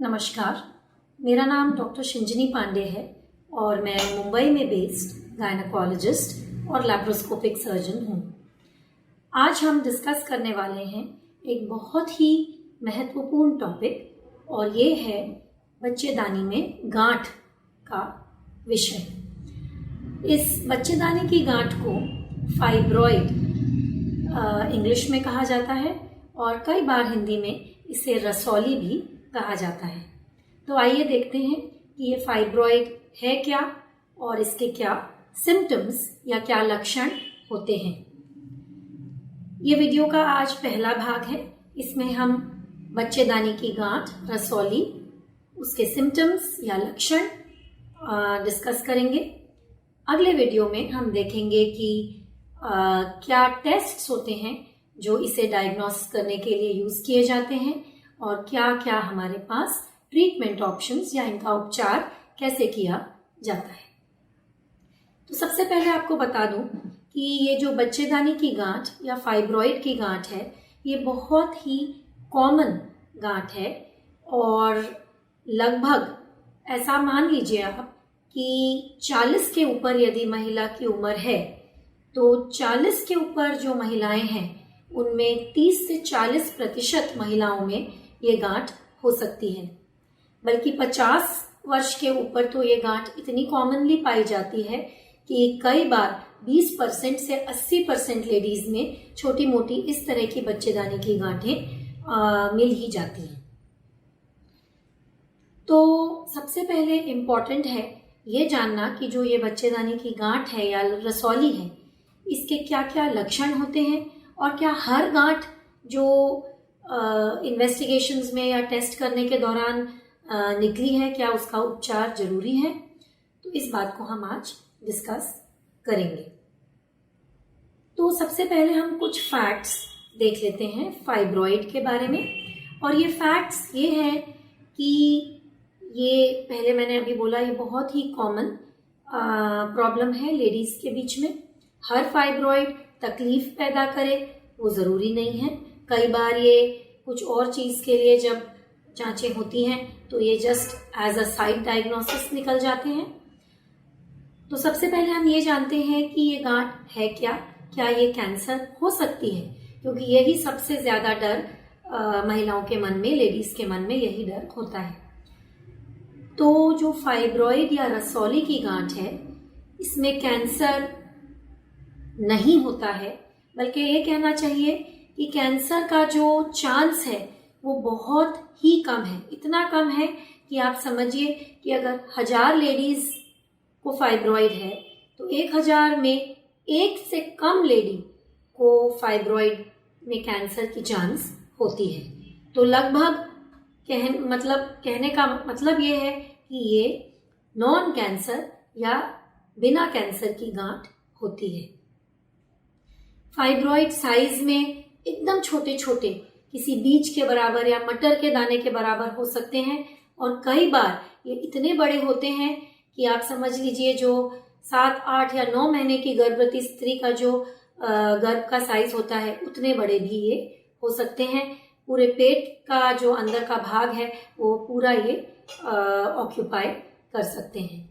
नमस्कार, मेरा नाम डॉक्टर शिंजनी पांडे है और मैं मुंबई में बेस्ड गायनेकोलॉजिस्ट और लैप्रोस्कोपिक सर्जन हूँ। आज हम डिस्कस करने वाले हैं एक बहुत ही महत्वपूर्ण टॉपिक और ये है बच्चेदानी में गांठ का विषय। इस बच्चेदानी की गांठ को फाइब्रॉइड इंग्लिश में कहा जाता है और कई बार हिंदी में इसे रसौली भी कहा जाता है। तो आइए देखते हैं कि ये फाइब्रॉइड है क्या और इसके क्या सिम्टम्स या क्या लक्षण होते हैं। ये वीडियो का आज पहला भाग है। इसमें हम बच्चेदानी की गांठ, रसौली, उसके सिम्टम्स या लक्षण डिस्कस करेंगे। अगले वीडियो में हम देखेंगे कि क्या टेस्ट्स होते हैं जो इसे डायग्नोस करने के लिए यूज किए जाते हैं और क्या क्या हमारे पास ट्रीटमेंट ऑप्शंस या इनका उपचार कैसे किया जाता है। तो सबसे पहले आपको बता दूं कि ये जो बच्चेदानी की गांठ या फाइब्रॉइड की गांठ है, ये बहुत ही कॉमन गांठ है और लगभग ऐसा मान लीजिए आप कि 40 के ऊपर यदि महिला की उम्र है तो 40 के ऊपर जो महिलाएं हैं उनमें 30 से 40% महिलाओं में ये गांठ हो सकती है। बल्कि 50 वर्ष के ऊपर तो ये गांठ इतनी कॉमनली पाई जाती है कि कई बार 20% से 80% लेडीज में छोटी मोटी इस तरह की बच्चेदानी की गांठें मिल ही जाती हैं। तो सबसे पहले इम्पॉर्टेंट है ये जानना कि जो ये बच्चेदानी की गांठ है या रसौली है, इसके क्या क्या लक्षण होते हैं और क्या हर गांठ जो इन्वेस्टिगेशंस में या टेस्ट करने के दौरान निकली है, क्या उसका उपचार जरूरी है। तो इस बात को हम आज डिस्कस करेंगे। तो सबसे पहले हम कुछ फैक्ट्स देख लेते हैं फाइब्रॉइड के बारे में। और ये फैक्ट्स ये हैं कि ये पहले मैंने अभी बोला, ये बहुत ही कॉमन प्रॉब्लम है लेडीज के बीच में। हर फाइब्रॉइड तकलीफ पैदा करे वो ज़रूरी नहीं है। कई बार ये कुछ और चीज़ के लिए जब जांचें होती हैं तो ये just as a side diagnosis निकल जाते हैं। तो सबसे पहले हम ये जानते हैं कि ये गांठ है क्या ये कैंसर हो सकती है, क्योंकि यही सबसे ज़्यादा डर महिलाओं के मन में, लेडीज़ के मन में यही डर होता है। तो जो फाइब्रॉइड या रसौली की गांठ है, इसमें कैंसर नहीं होता है, बल्कि ये कहना चाहिए कि कैंसर का जो चांस है वो बहुत ही कम है। इतना कम है कि आप समझिए कि अगर 1000 लेडीज को फाइब्रॉइड है तो 1000 में 1 से कम लेडी को फाइब्रॉइड में कैंसर की चांस होती है। तो लगभग कहने का मतलब ये है कि ये नॉन कैंसर या बिना कैंसर की गांठ होती है। फाइब्रॉइड साइज में एकदम छोटे छोटे, किसी बीज के बराबर या मटर के दाने के बराबर हो सकते हैं और कई बार ये इतने बड़े होते हैं कि आप समझ लीजिए जो 7, 8 या 9 महीने की गर्भवती स्त्री का जो गर्भ का साइज होता है उतने बड़े भी ये हो सकते हैं। पूरे पेट का जो अंदर का भाग है वो पूरा ये ऑक्यूपाई कर सकते हैं।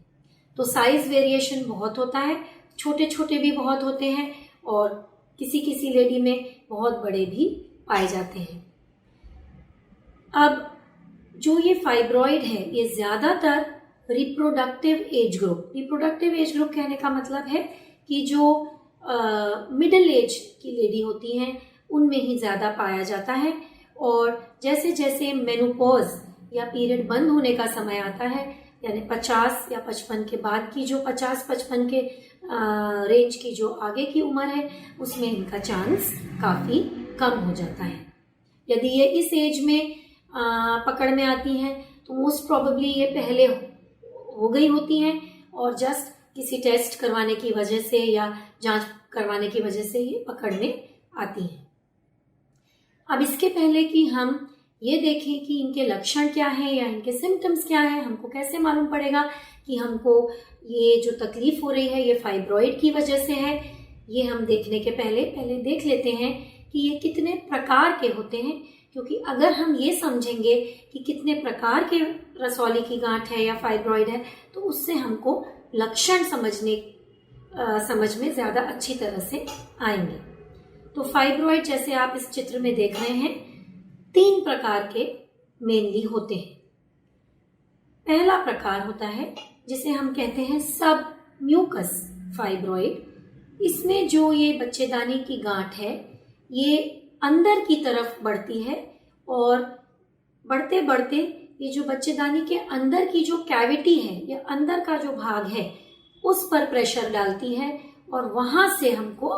तो साइज वेरिएशन बहुत होता है, छोटे छोटे भी बहुत होते हैं और किसी किसी लेडी में बहुत बड़े भी पाए जाते हैं। अब जो ये फाइब्रॉइड है ये ज्यादातर रिप्रोडक्टिव एज ग्रुप कहने का मतलब है कि जो मिडिल एज की लेडी होती हैं उनमें ही ज्यादा पाया जाता है। और जैसे जैसे मेनोपॉज या पीरियड बंद होने का समय आता है, यानी 50 या 55 के बाद की जो 50-55 के रेंज की जो आगे की उम्र है, उसमें इनका चांस काफ़ी कम हो जाता है। यदि ये इस एज में पकड़ में आती हैं तो मोस्ट प्रोबेबली ये पहले हो गई होती हैं और जस्ट किसी टेस्ट करवाने की वजह से या जांच करवाने की वजह से ये पकड़ में आती हैं। अब इसके पहले कि हम ये देखें कि इनके लक्षण क्या हैं या इनके सिम्टम्स क्या हैं, हमको कैसे मालूम पड़ेगा कि हमको ये जो तकलीफ हो रही है ये फाइब्रॉइड की वजह से है, ये हम देखने के पहले देख लेते हैं कि ये कितने प्रकार के होते हैं। क्योंकि अगर हम ये समझेंगे कि कितने प्रकार के रसौली की गांठ है या फाइब्रॉइड है, तो उससे हमको लक्षण समझ में ज़्यादा अच्छी तरह से आएंगे। तो फाइब्रॉइड जैसे आप इस चित्र में देख रहे हैं, 3 प्रकार के मेनली होते हैं। पहला प्रकार होता है जिसे हम कहते हैं सब म्यूकस फाइब्रॉइड। इसमें जो ये बच्चेदानी की गांठ है ये अंदर की तरफ बढ़ती है और बढ़ते बढ़ते ये जो बच्चेदानी के अंदर की जो कैविटी है या अंदर का जो भाग है उस पर प्रेशर डालती है और वहां से हमको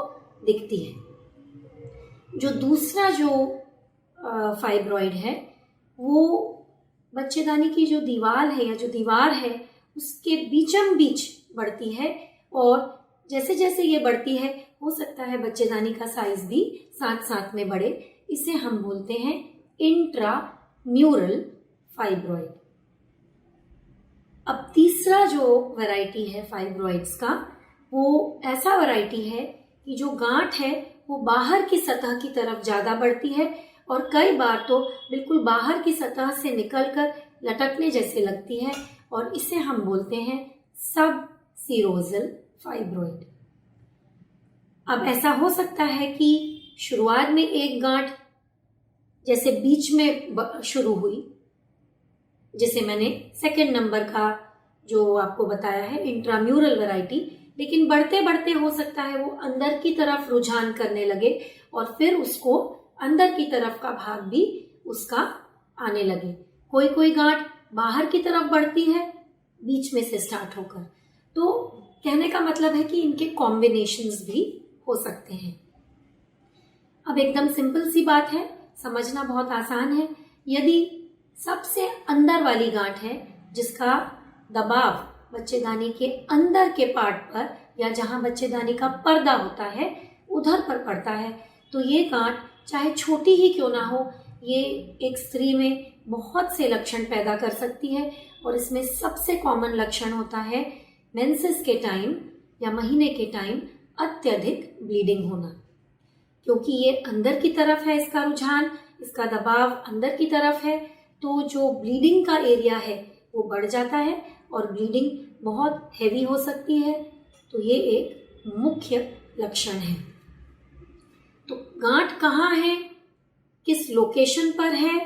दिखती है। जो दूसरा जो फाइब्रॉइड है वो बच्चेदानी की जो दीवार है या जो दीवार है उसके बीचम बीच बढ़ती है और जैसे जैसे ये बढ़ती है हो सकता है बच्चेदानी का साइज भी साथ साथ में बढ़े। इसे हम बोलते हैं इंट्राम्यूरल फाइब्रॉइड। अब तीसरा जो वैरायटी है फाइब्रॉइड्स का वो ऐसा वैरायटी है कि जो गांठ है वो बाहर की सतह की तरफ ज्यादा बढ़ती है और कई बार तो बिल्कुल बाहर की सतह से निकलकर लटकने जैसे लगती है और इसे हम बोलते हैं सब सीरोजल फाइब्रॉइड। अब ऐसा हो सकता है कि शुरुआत में एक गांठ जैसे बीच में शुरू हुई, जैसे मैंने सेकंड नंबर का जो आपको बताया है इंट्राम्यूरल वैरायटी, लेकिन बढ़ते बढ़ते हो सकता है वो अंदर की तरफ रुझान करने लगे और फिर उसको अंदर की तरफ का भाग भी उसका आने लगे। कोई कोई गांठ बाहर की तरफ बढ़ती है बीच में से स्टार्ट होकर। तो कहने का मतलब है कि इनके कॉम्बिनेशंस भी हो सकते हैं। अब एकदम सिंपल सी बात है, समझना बहुत आसान है। यदि सबसे अंदर वाली गांठ है जिसका दबाव बच्चेदानी के अंदर के पार्ट पर या जहां बच्चेदानी का पर्दा होता है उधर पर पड़ता है, तो ये गांठ चाहे छोटी ही क्यों ना हो, ये एक स्त्री में बहुत से लक्षण पैदा कर सकती है। और इसमें सबसे कॉमन लक्षण होता है मेंसेस के टाइम या महीने के टाइम अत्यधिक ब्लीडिंग होना, क्योंकि ये अंदर की तरफ है, इसका रुझान, इसका दबाव अंदर की तरफ है, तो जो ब्लीडिंग का एरिया है वो बढ़ जाता है और ब्लीडिंग बहुत हैवी हो सकती है। तो ये एक मुख्य लक्षण है। तो गांठ कहाँ है, किस लोकेशन पर है,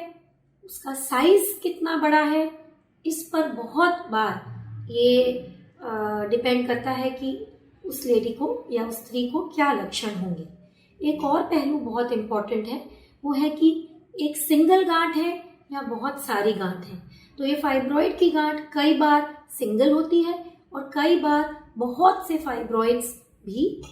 उसका साइज कितना बड़ा है, इस पर बहुत बार ये डिपेंड करता है कि उस लेडी को या उस स्त्री को क्या लक्षण होंगे। एक और पहलू बहुत इम्पोर्टेंट है, वो है कि एक सिंगल गांठ है या बहुत सारी गांठ है। तो ये फाइब्रॉइड की गांठ कई बार सिंगल होती है और कई बार बहुत से फाइब्रॉइड्स भी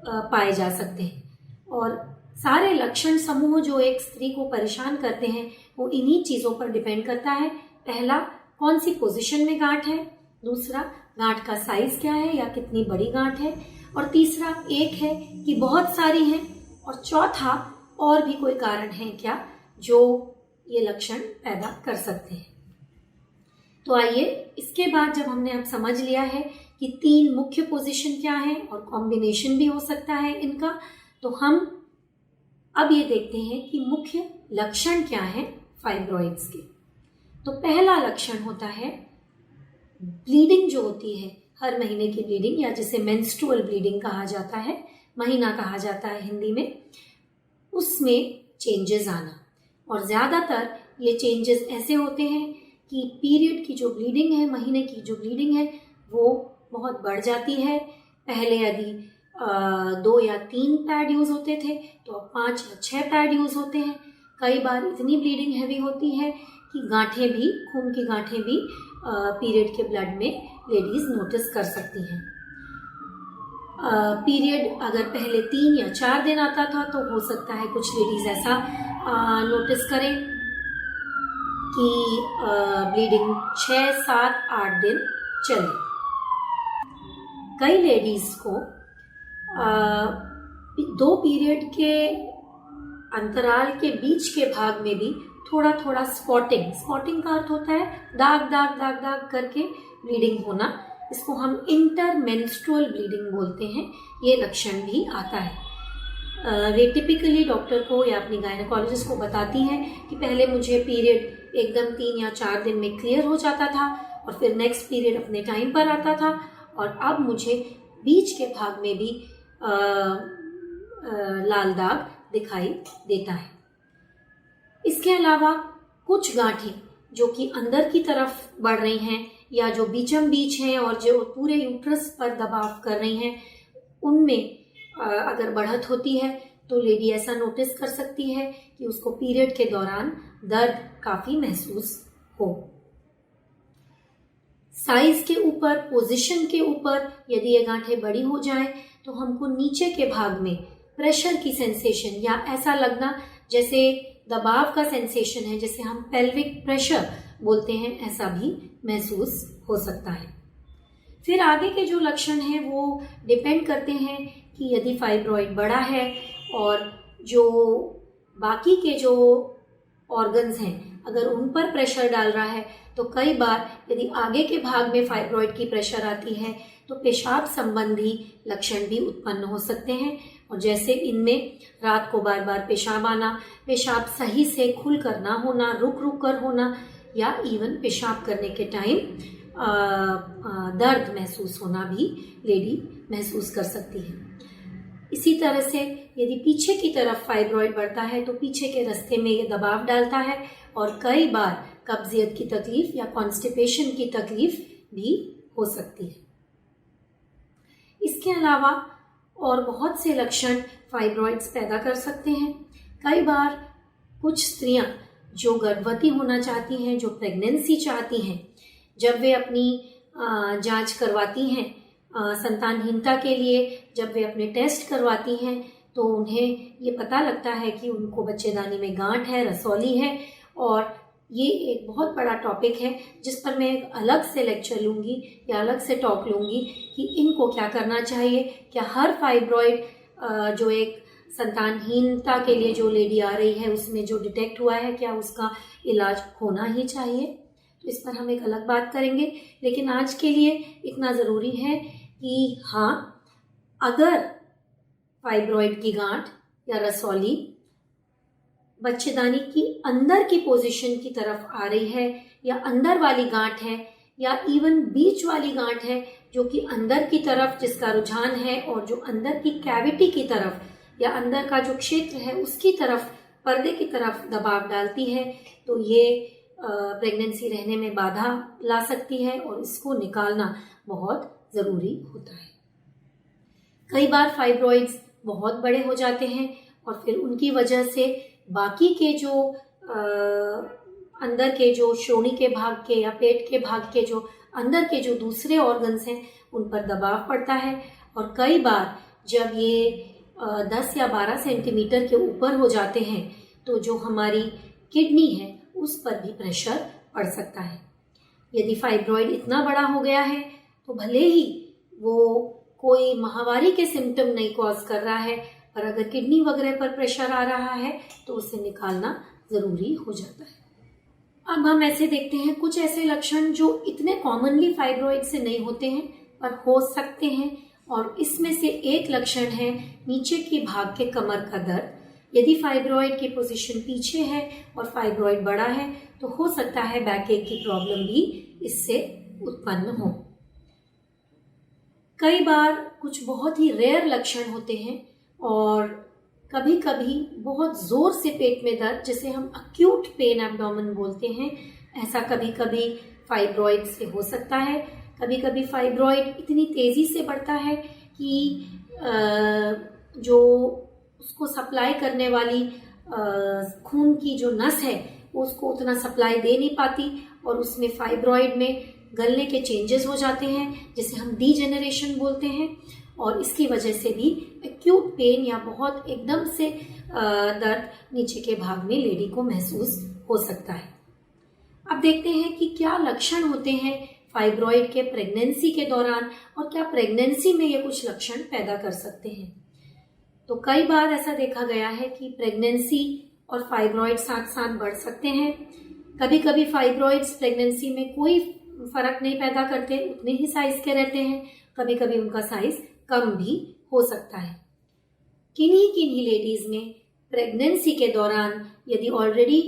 पाए जा सकते हैं। और सारे लक्षण समूह जो एक स्त्री को परेशान करते हैं वो इन्हीं चीज़ों पर डिपेंड करता है। पहला, कौन सी पोजीशन में गांठ है, दूसरा गांठ का साइज क्या है या कितनी बड़ी गांठ है, और तीसरा एक है कि बहुत सारी हैं, और चौथा और भी कोई कारण है क्या जो ये लक्षण पैदा कर सकते हैं। तो आइए, इसके बाद जब हमने अब समझ लिया है कि 3 मुख्य पोजीशन क्या है और कॉम्बिनेशन भी हो सकता है इनका, तो हम अब ये देखते हैं कि मुख्य लक्षण क्या है फाइब्रॉइड्स के। तो पहला लक्षण होता है ब्लीडिंग जो होती है, हर महीने की ब्लीडिंग या जिसे मेंस्ट्रुअल ब्लीडिंग कहा जाता है, महीना कहा जाता है हिंदी में, उसमें चेंजेस आना। और ज़्यादातर ये चेंजेस ऐसे होते हैं कि पीरियड की जो ब्लीडिंग है, महीने की जो ब्लीडिंग है, वो बहुत बढ़ जाती है। पहले यदि 2 या 3 पैड यूज होते थे तो अब 5 या 6 पैड यूज होते हैं। कई बार इतनी ब्लीडिंग हैवी होती है कि गांठें भी, खून की गांठें भी पीरियड के ब्लड में लेडीज नोटिस कर सकती हैं। पीरियड अगर पहले 3 या 4 दिन आता था तो हो सकता है कुछ लेडीज ऐसा नोटिस करें कि ब्लीडिंग 6, 7, 8 दिन चले। कई लेडीज को 2 पीरियड के अंतराल के बीच के भाग में भी थोड़ा थोड़ा स्पॉटिंग का अर्थ होता है दाग दाग दाग दाग करके ब्लीडिंग होना, इसको हम इंटरमेंस्ट्रुअल ब्लीडिंग बोलते हैं, ये लक्षण भी आता है। वे टिपिकली डॉक्टर को या अपनी गायनेकोलॉजिस्ट को बताती हैं कि पहले मुझे पीरियड एकदम 3 या 4 दिन में क्लियर हो जाता था और फिर नेक्स्ट पीरियड अपने टाइम पर आता था, और अब मुझे बीच के भाग में भी लाल दाग दिखाई देता है। इसके अलावा कुछ गांठें जो कि अंदर की तरफ बढ़ रही हैं या जो बीचम बीच हैं और जो पूरे यूट्रस पर दबाव कर रही हैं, उनमें अगर बढ़त होती है तो लेडी ऐसा नोटिस कर सकती है कि उसको पीरियड के दौरान दर्द काफी महसूस हो। साइज के ऊपर, पोजीशन के ऊपर यदि ये गांठें बड़ी हो जाएं तो हमको नीचे के भाग में प्रेशर की सेंसेशन या ऐसा लगना जैसे दबाव का सेंसेशन है, जैसे हम पेल्विक प्रेशर बोलते हैं, ऐसा भी महसूस हो सकता है। फिर आगे के जो लक्षण हैं वो डिपेंड करते हैं कि यदि फाइब्रॉइड बड़ा है और जो बाकी के जो ऑर्गन्स हैं अगर उन पर प्रेशर डाल रहा है, तो कई बार यदि आगे के भाग में फाइब्रॉइड की प्रेशर आती है तो पेशाब संबंधी लक्षण भी उत्पन्न हो सकते हैं, और जैसे इनमें रात को बार बार पेशाब आना, पेशाब सही से खुल कर ना होना, रुक रुक कर होना, या इवन पेशाब करने के टाइम दर्द महसूस होना भी लेडी महसूस कर सकती है। इसी तरह से यदि पीछे की तरफ फाइब्रॉइड बढ़ता है तो पीछे के रास्ते में ये दबाव डालता है और कई बार कब्जियत की तकलीफ या कॉन्स्टिपेशन की तकलीफ भी हो सकती है। इसके अलावा और बहुत से लक्षण फाइब्रॉइड्स पैदा कर सकते हैं। कई बार कुछ स्त्रियां जो गर्भवती होना चाहती हैं, जो प्रेगनेंसी चाहती हैं, जब वे अपनी जांच करवाती हैं संतानहीनता के लिए, जब वे अपने टेस्ट करवाती हैं तो उन्हें ये पता लगता है कि उनको बच्चेदानी में गांठ है, रसौली है, और ये एक बहुत बड़ा टॉपिक है जिस पर मैं एक अलग से लेक्चर लूँगी या अलग से टॉक लूँगी कि इनको क्या करना चाहिए। क्या हर फाइब्रॉइड जो एक संतानहीनता के लिए जो लेडी आ रही है उसमें जो डिटेक्ट हुआ है, क्या उसका इलाज होना ही चाहिए? तो इस पर हम एक अलग बात करेंगे, लेकिन आज के लिए इतना ज़रूरी है कि हाँ, अगर फाइब्रॉइड की गांठ या रसौली बच्चेदानी की अंदर की पोजीशन की तरफ आ रही है, या अंदर वाली गांठ है, या इवन बीच वाली गांठ है जो कि अंदर की तरफ जिसका रुझान है और जो अंदर की कैविटी की तरफ या अंदर का जो क्षेत्र है उसकी तरफ, पर्दे की तरफ दबाव डालती है, तो ये प्रेगनेंसी रहने में बाधा ला सकती है और इसको निकालना बहुत ज़रूरी होता है। कई बार फाइब्रॉइड्स बहुत बड़े हो जाते हैं और फिर उनकी वजह से बाकी के जो अंदर के जो श्रोणि के भाग के या पेट के भाग के जो अंदर के जो दूसरे ऑर्गन्स हैं उन पर दबाव पड़ता है, और कई बार जब ये 10 या 12 सेंटीमीटर के ऊपर हो जाते हैं तो जो हमारी किडनी है उस पर भी प्रेशर पड़ सकता है। यदि फाइब्रॉइड इतना बड़ा हो गया है तो भले ही वो कोई महामारी के सिम्टम नहीं कॉज कर रहा है, पर अगर किडनी वगैरह पर प्रेशर आ रहा है तो उसे निकालना ज़रूरी हो जाता है। अब हम ऐसे देखते हैं कुछ ऐसे लक्षण जो इतने कॉमनली फाइब्रॉइड से नहीं होते हैं पर हो सकते हैं, और इसमें से एक लक्षण है नीचे के भाग के कमर का दर्द। यदि फाइब्रॉइड की पोजीशन पीछे है और फाइब्रॉइड बड़ा है तो हो सकता है बैक एक की प्रॉब्लम भी इससे उत्पन्न हो। कई बार कुछ बहुत ही रेयर लक्षण होते हैं और कभी कभी बहुत जोर से पेट में दर्द, जिसे हम अक्यूट पेन एब्डोमेन बोलते हैं, ऐसा कभी कभी फाइब्रॉइड से हो सकता है। कभी कभी फाइब्रॉइड इतनी तेजी से बढ़ता है कि जो उसको सप्लाई करने वाली खून की जो नस है वो उसको उतना सप्लाई दे नहीं पाती और उसमें फाइब्रॉइड में गलने के चेंजेस हो जाते हैं जिसे हम डीजेनरेशन बोलते हैं, और इसकी वजह से भी एक्यूट पेन या बहुत एकदम से दर्द नीचे के भाग में लेडी को महसूस हो सकता है। अब देखते हैं कि क्या लक्षण होते हैं फाइब्रॉइड के प्रेगनेंसी के दौरान और क्या प्रेगनेंसी में ये कुछ लक्षण पैदा कर सकते हैं। तो कई बार ऐसा देखा गया है कि प्रेगनेंसी और फाइब्रॉइड साथ साथ बढ़ सकते हैं। कभी कभी फाइब्रॉइड्स प्रेगनेंसी में कोई फर्क नहीं पैदा करते, उतने ही साइज के रहते हैं, कभी कभी उनका साइज कम भी हो सकता है। किन्हीं किन्हीं लेडीज में प्रेगनेंसी के दौरान यदि ऑलरेडी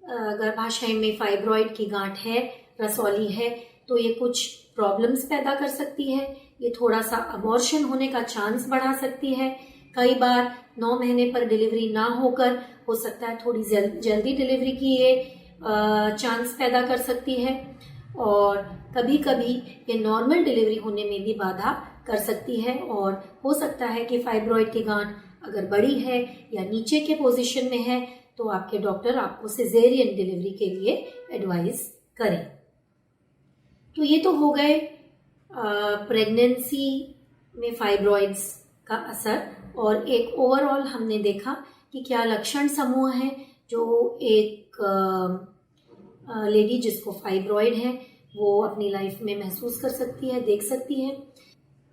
गर्भाशय में फाइब्रॉइड की गांठ है, रसौली है, तो ये कुछ प्रॉब्लम्स पैदा कर सकती है। ये थोड़ा सा अबॉर्शन होने का चांस बढ़ा सकती है। कई बार 9 महीने पर डिलीवरी ना होकर हो सकता है थोड़ी जल्दी डिलीवरी की ये चांस पैदा कर सकती है, और कभी कभी ये नॉर्मल डिलीवरी होने में भी बाधा कर सकती है। और हो सकता है कि फाइब्रॉइड की गांठ अगर बड़ी है या नीचे के पोजीशन में है तो आपके डॉक्टर आपको सिजेरियन डिलीवरी के लिए एडवाइस करें। तो ये तो हो गए प्रेगनेंसी में फाइब्रॉइड्स का असर, और एक ओवरऑल हमने देखा कि क्या लक्षण समूह है जो एक लेडी जिसको फाइब्रॉइड है वो अपनी लाइफ में महसूस कर सकती है, देख सकती है।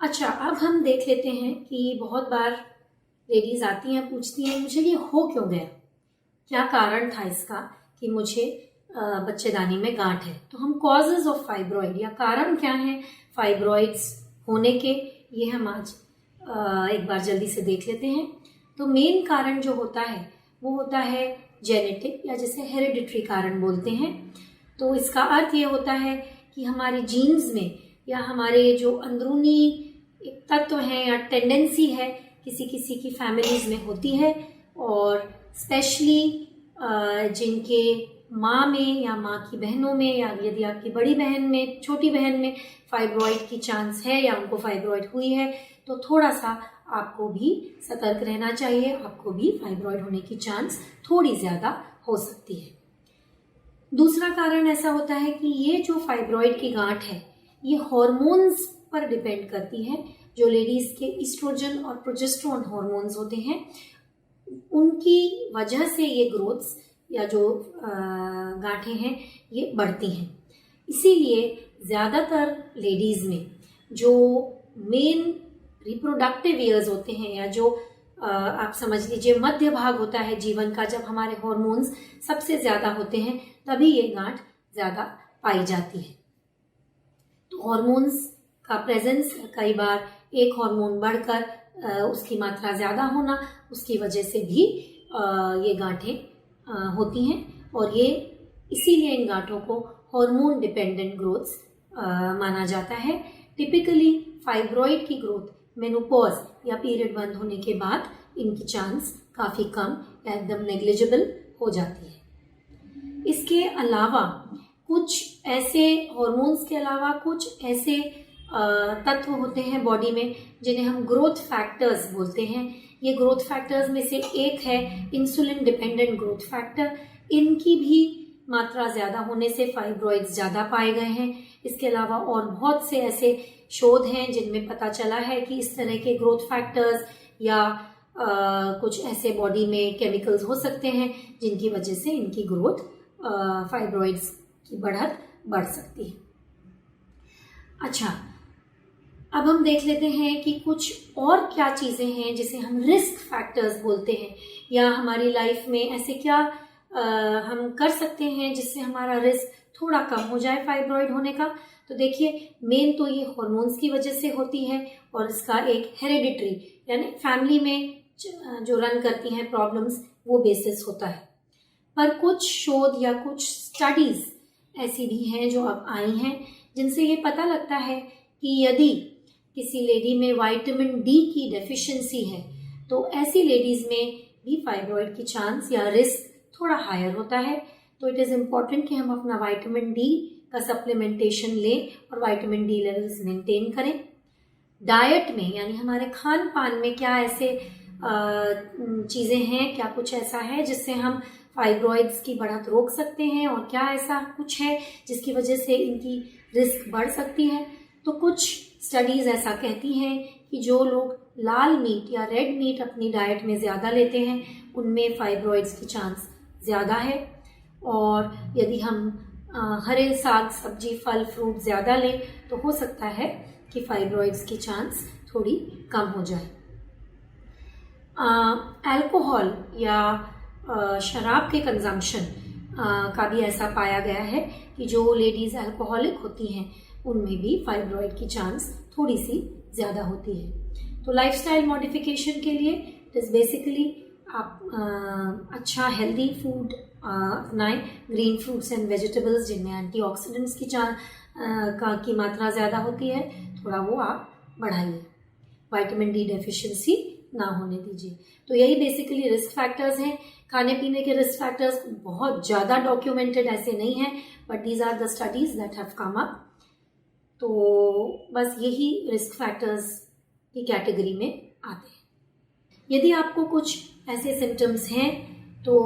अच्छा, अब हम देख लेते हैं कि बहुत बार लेडीज आती हैं, पूछती हैं मुझे ये हो क्यों गया, क्या कारण था इसका कि मुझे बच्चेदानी में गांठ है। तो हम कॉजेज ऑफ फाइब्रॉइड या कारण क्या हैं फाइब्रॉइड्स होने के, ये हम आज एक बार जल्दी से देख लेते हैं। तो मेन कारण जो होता है वो होता है जेनेटिक, या जिसे हेरिडिटरी कारण बोलते हैं। तो इसका अर्थ ये होता है कि हमारे जीन्स में या हमारे जो अंदरूनी एक तत्व हैं या टेंडेंसी है किसी किसी की फैमिलीज में होती है, और स्पेशली जिनके माँ में या माँ की बहनों में, या यदि आपकी बड़ी बहन में, छोटी बहन में फाइब्रॉइड की चांस है या उनको फाइब्रॉइड हुई है, तो थोड़ा सा आपको भी सतर्क रहना चाहिए। आपको भी फाइब्रॉइड होने की चांस थोड़ी ज्यादा हो सकती है। दूसरा कारण ऐसा होता है कि ये जो फाइब्रॉइड की गांठ है ये हॉर्मोन्स पर डिपेंड करती है। जो लेडीज के ईस्ट्रोजन और प्रोजेस्टेरोन हॉर्मोन्स होते हैं उनकी वजह से ये ग्रोथ्स या जो गांठें हैं ये बढ़ती हैं। इसीलिए ज्यादातर लेडीज में जो मेन रिप्रोडक्टिव ईयर्स होते हैं, या जो आप समझ लीजिए मध्य भाग होता है जीवन का, जब हमारे हॉर्मोन्स सबसे ज्यादा होते हैं, तभी ये गांठ ज्यादा पाई जाती है। तो हॉर्मोन्स का प्रेजेंस, कई बार एक हार्मोन बढ़कर उसकी मात्रा ज्यादा होना, उसकी वजह से भी ये गांठें होती हैं, और ये इसीलिए इन गांठों को हार्मोन डिपेंडेंट ग्रोथ्स माना जाता है। टिपिकली फाइब्रॉइड की ग्रोथ मेनोपॉज या पीरियड बंद होने के बाद इनकी चांस काफी कम या एकदम नेग्लिजिबल हो जाती है। इसके अलावा कुछ ऐसे हॉर्मोन्स के अलावा कुछ ऐसे तत्व होते हैं बॉडी में जिन्हें हम ग्रोथ फैक्टर्स बोलते हैं। ये ग्रोथ फैक्टर्स में से एक है इंसुलिन डिपेंडेंट ग्रोथ फैक्टर। इनकी भी मात्रा ज्यादा होने से फाइब्रॉइड्स ज्यादा पाए गए हैं। इसके अलावा और बहुत से ऐसे शोध हैं जिनमें पता चला है कि इस तरह के ग्रोथ फैक्टर्स या कुछ ऐसे बॉडी में केमिकल्स हो सकते हैं जिनकी वजह से इनकी ग्रोथ फाइब्रॉइड्स की बढ़त बढ़ सकती है। अच्छा, अब हम देख लेते हैं कि कुछ और क्या चीजें हैं जिसे हम रिस्क फैक्टर्स बोलते हैं, या हमारी लाइफ में ऐसे क्या हम कर सकते हैं जिससे हमारा रिस्क थोड़ा कम हो जाए फाइब्रॉइड होने का। तो देखिए, मेन तो ये हॉर्मोन्स की वजह से होती है, और इसका एक हेरिडिटरी यानी फैमिली में जो रन करती हैं प्रॉब्लम्स, वो बेसिस होता है। पर कुछ शोध या कुछ स्टडीज ऐसी भी हैं जो अब आई हैं जिनसे ये पता लगता है कि यदि किसी लेडी में विटामिन डी की डेफिशिएंसी है तो ऐसी लेडीज में भी फाइब्रॉइड की चांस या रिस्क थोड़ा हायर होता है। तो इट इज इम्पोर्टेंट कि हम अपना विटामिन डी का सप्लीमेंटेशन लें और विटामिन डी लेवल्स मेंटेन करें। डाइट में यानी हमारे खान पान में क्या ऐसे चीजें हैं, क्या कुछ ऐसा है जिससे हम फाइब्रॉइड्स की बढ़त रोक सकते हैं, और क्या ऐसा कुछ है जिसकी वजह से इनकी रिस्क बढ़ सकती है। तो कुछ स्टडीज ऐसा कहती हैं कि जो लोग लाल मीट या रेड मीट अपनी डाइट में ज्यादा लेते हैं उनमें फाइब्रॉइड्स की चांस ज्यादा है, और यदि हम हरे साग सब्जी फल फ्रूट ज्यादा लें तो हो सकता है कि फाइब्रॉइड्स की चांस थोड़ी कम हो जाए। अल्कोहल या शराब के कंजम्पशन का भी ऐसा पाया गया है कि जो लेडीज अल्कोहलिक होती हैं उनमें भी फाइब्रॉइड की चांस थोड़ी सी ज्यादा होती है। तो लाइफस्टाइल मॉडिफिकेशन के लिए इट इज़ बेसिकली आप अच्छा हेल्दी फूड अपनाएं, ग्रीन फ्रूट्स एंड वेजिटेबल्स जिनमें एंटीऑक्सीडेंट्स की मात्रा ज़्यादा होती है, थोड़ा वो आप बढ़ाइए। विटामिन डी डेफिशिएंसी ना होने दीजिए। तो यही बेसिकली रिस्क फैक्टर्स हैं। खाने पीने के रिस्क फैक्टर्स बहुत ज़्यादा डॉक्यूमेंटेड ऐसे नहीं हैं, but these are the studies that have come up. तो बस यही रिस्क फैक्टर्स की कैटेगरी में आते हैं। यदि आपको कुछ ऐसे सिम्टम्स हैं तो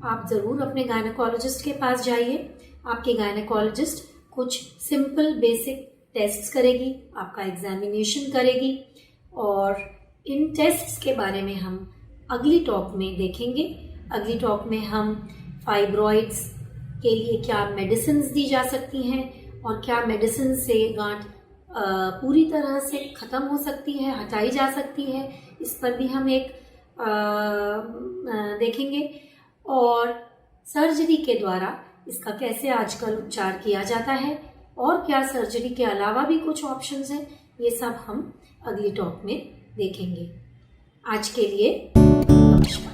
आप ज़रूर अपने गायनेकोलॉजिस्ट के पास जाइए। आपके गायनेकोलॉजिस्ट कुछ सिंपल बेसिक टेस्ट्स करेगी, आपका एग्जामिनेशन करेगी, और इन टेस्ट्स के बारे में हम अगली टॉक में देखेंगे। अगली टॉक में हम फाइब्रॉइड्स के लिए क्या मेडिसिन्स दी जा सकती हैं और क्या मेडिसिन से गांठ पूरी तरह से ख़त्म हो सकती है, हटाई जा सकती है, इस पर भी हम एक देखेंगे। और सर्जरी के द्वारा इसका कैसे आजकल उपचार किया जाता है और क्या सर्जरी के अलावा भी कुछ ऑप्शंस हैं, ये सब हम अगली टॉक में देखेंगे। आज के लिए नमस्कार।